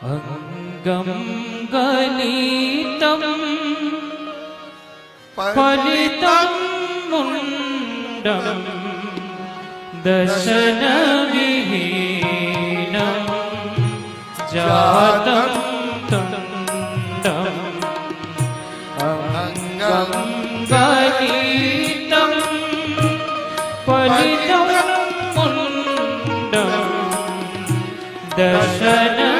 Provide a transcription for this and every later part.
अंगं गलितं फलितं मुण्डं दशनविहीनं जातं तुण्डम् अंगं गलितं फलितं मुण्डं दशनविहीनं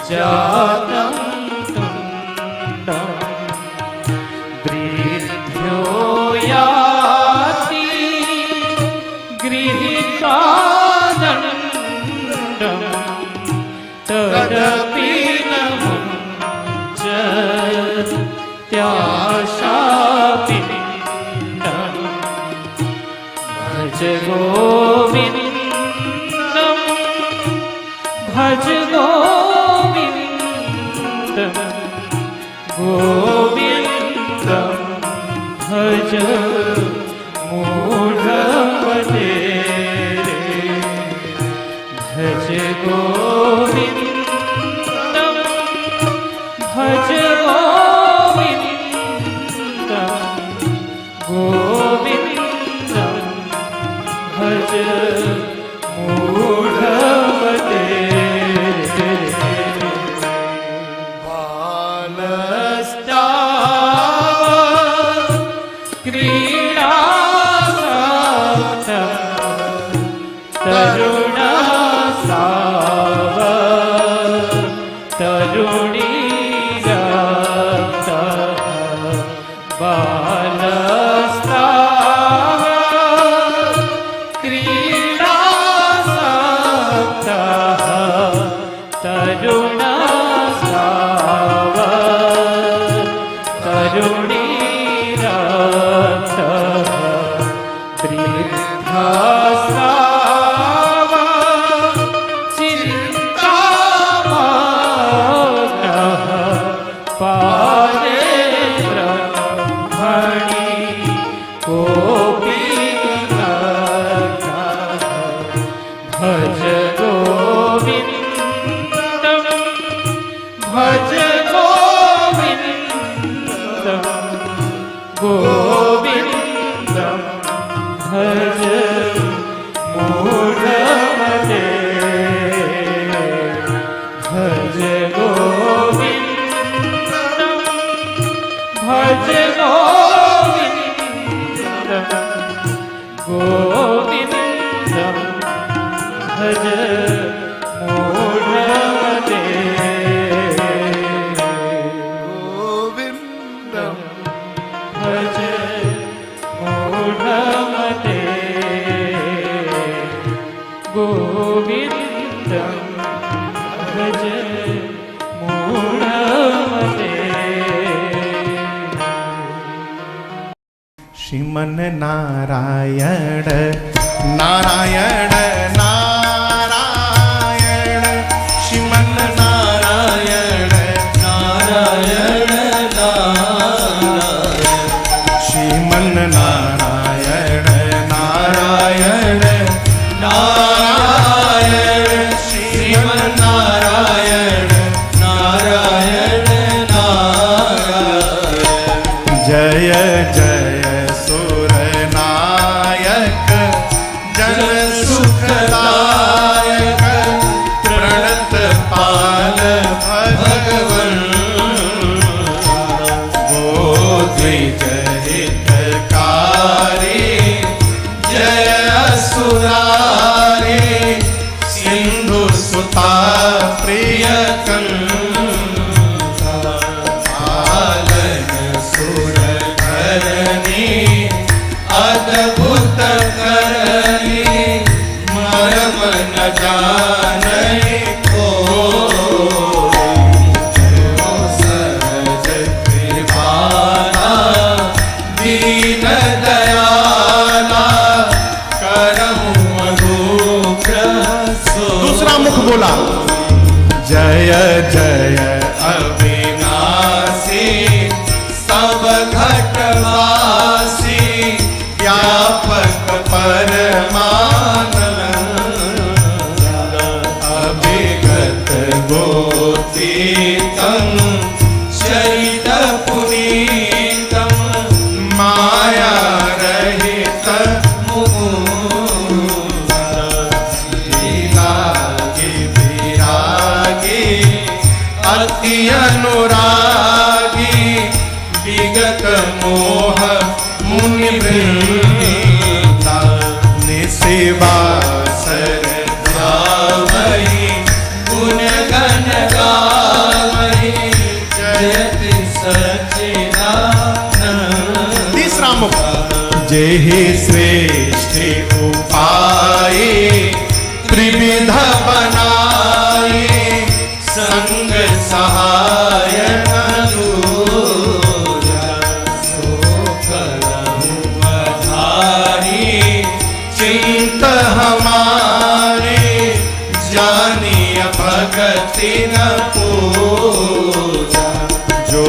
जातं तुण्डं वृद्धो याति गृहीतादण्डं तदपि न मुञ्चत्याशापिण्डं भज गोविन्दं भज गोविन्दं गोविन्दं भज मूढमते भज गोविन्दं भज गोविन्दं गोविन्दं भज मूढमते बालस्तावत् क्रीडासक्तः तरुणसावत् तरुणीरक्तः बालस्तावत् क्रीडासक्तः तरुणसावत् तरुणीरक्तः वृद्धासावत् चिन्तामग्नः पादे ब्रह्मणि कोऽपि नग्नः भज गोविन्दं भज गोविन्दं गोविन्दं भज मूढमते भज गोविन्दं भज गोविन्दं गोविन्दं भज मूढमते गोविन्दं भज मूढमते गोविन्दं भज मूढमते। श्रीमन नारायण नारायण नारायण श्रीमन नारायण नारायण नारायण श्रीमन नारायण नारायण नारायण श्रीमन नारायण नारायण नारायण जय जय सुरनायक जन सुखदायक प्रणत पाल भगवन वो द्विजहितकारी जय असुरारी सिंधु सुता प्रिय पालन सुर धरणी अद्भुत करनी मरम न जानई को सहज कृपाला दीन दयाला करहु अनुग्रह सो। दूसरा मुख बोला जय जय अविनाशी सब घटवासी व्यापक परमानंद वृंदा निसेवा सरधावहि गुण गण गावहि जयति सच्चिदानंद। तीसरा मुख जेहि श्रेष्ठ उपाय त्रिविध बनाए संग सहाय दूजा सो करहु अधारी चिंत हमारे जानिय भगति न पूजा जो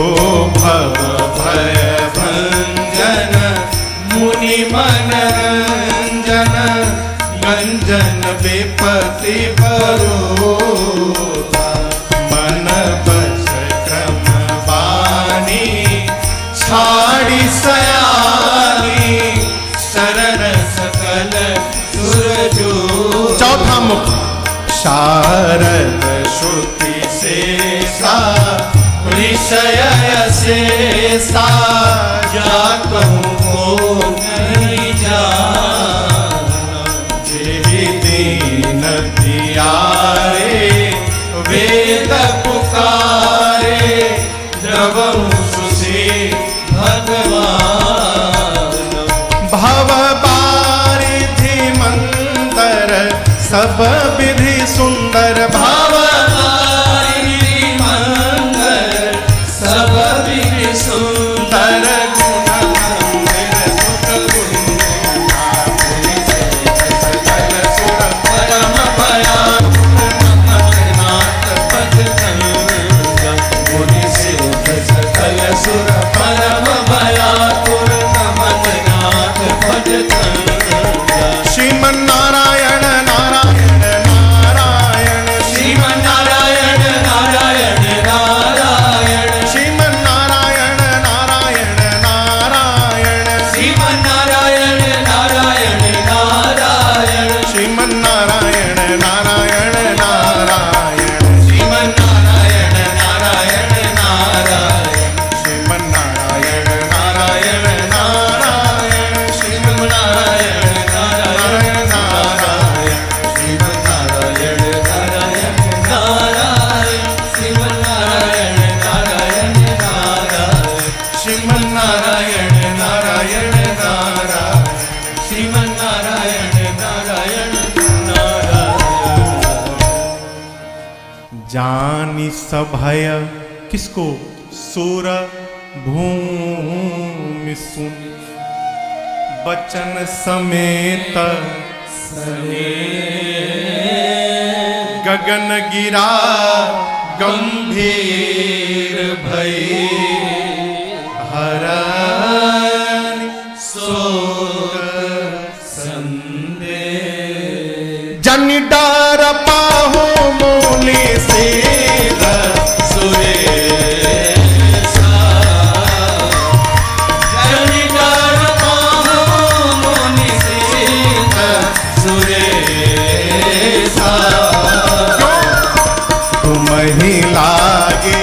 भव भय भंजन मुनि मनरंजन गंजन विपति परोधा मन बच क्रम बानी छाड़ी सयानी शरण सकल सुरजो। चौथा मुख शारद श्रुति शेषा ऋषय शेषा जा कहूँ हो नहीं जाना जेहि दीन दियारे वेद पुकारे द्रवहु सुषि भगवान। भव बारिधि मंतर सब विधि सुंदर भाव हरि मंगल सब विधि सुंदर गुण मंदिर सुख सकल सुर परम भया नाथ पद मुनि सिद्ध सकल सुर परम भया नाथ पद श्रीमन नारायण नारायण नारायण श्रीमन नारायण नारायण नारायण श्रीमन नारायण नारायण नारायण श्रीमन नारायण नारायण नारायण श्रीमन नारायण नारायण नारायण श्रीमन नारायण नारायण नारायण श्रीमन नारायण नारायण नारायण श्रीमन नारायण नारायण नारायण श्रीमन नारायण नारायण नारायण श्रीमन नारायण नारायण नारायण श्रीमन नारायण नारायण नारायण श्रीमन नारायण नारायण नारायण। जानी सभय किसको सुर भूमि सुन बचन समेत गगन गिरा गंभीर भई हरण शोक संदेह जन डर पाहु मुनि सीध सुरेशा जनिकर पाहु मुनि सीत सुरेशा तुम ही लागे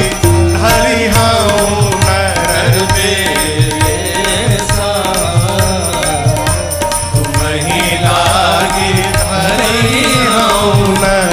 धरि हऊँ नर देसा तुम ही लागे धरि हऊँ नर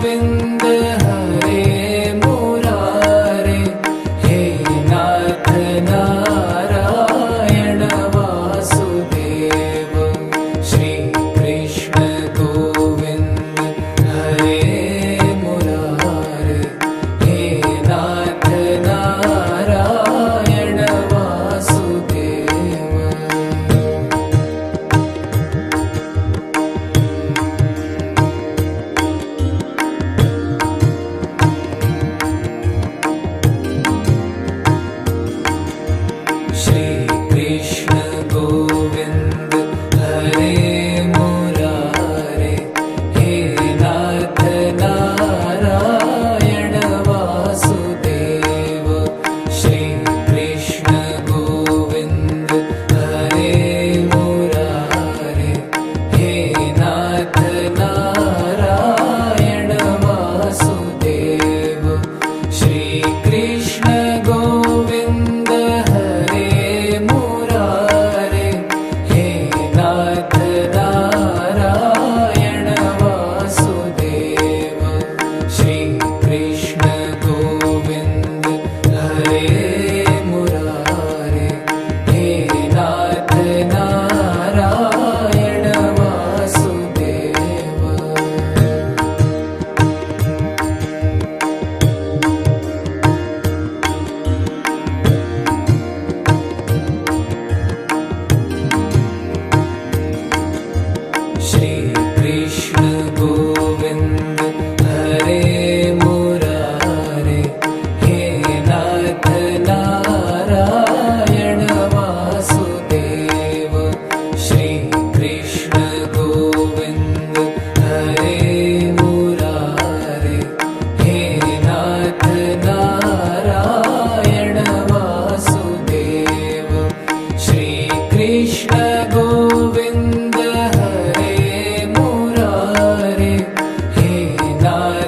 गोविन्द हरे मुरारे हे नाथ नारायण वासुदेव श्री कृष्ण गोविन्द हरे मुरारे हे नाथ नारायण वासुदेव श्री कृष्ण गोविन्द हरे मुरारे हे नाथ नारायण वासुदेव श्री कृष्ण गोविन्द हरे मुरारे हे नाथ नारायण वासुदेव श्री कृष्ण गोविन्द हरे मुरारे हे नाथ नारायण वासुदेव श्री कृष्ण गोविन्द हरे मुरारे हे नाथ नारायण वासुदेव श्री कृष्ण गोविन्द हरे मुरारे हे नाथ नारायण वासुदेव श्री कृष्ण गोविन्द हरे मुरारे हे नाथ नारायण वासुदेव श्री कृष्ण गोविन्द हरे मुरारे हे नाथ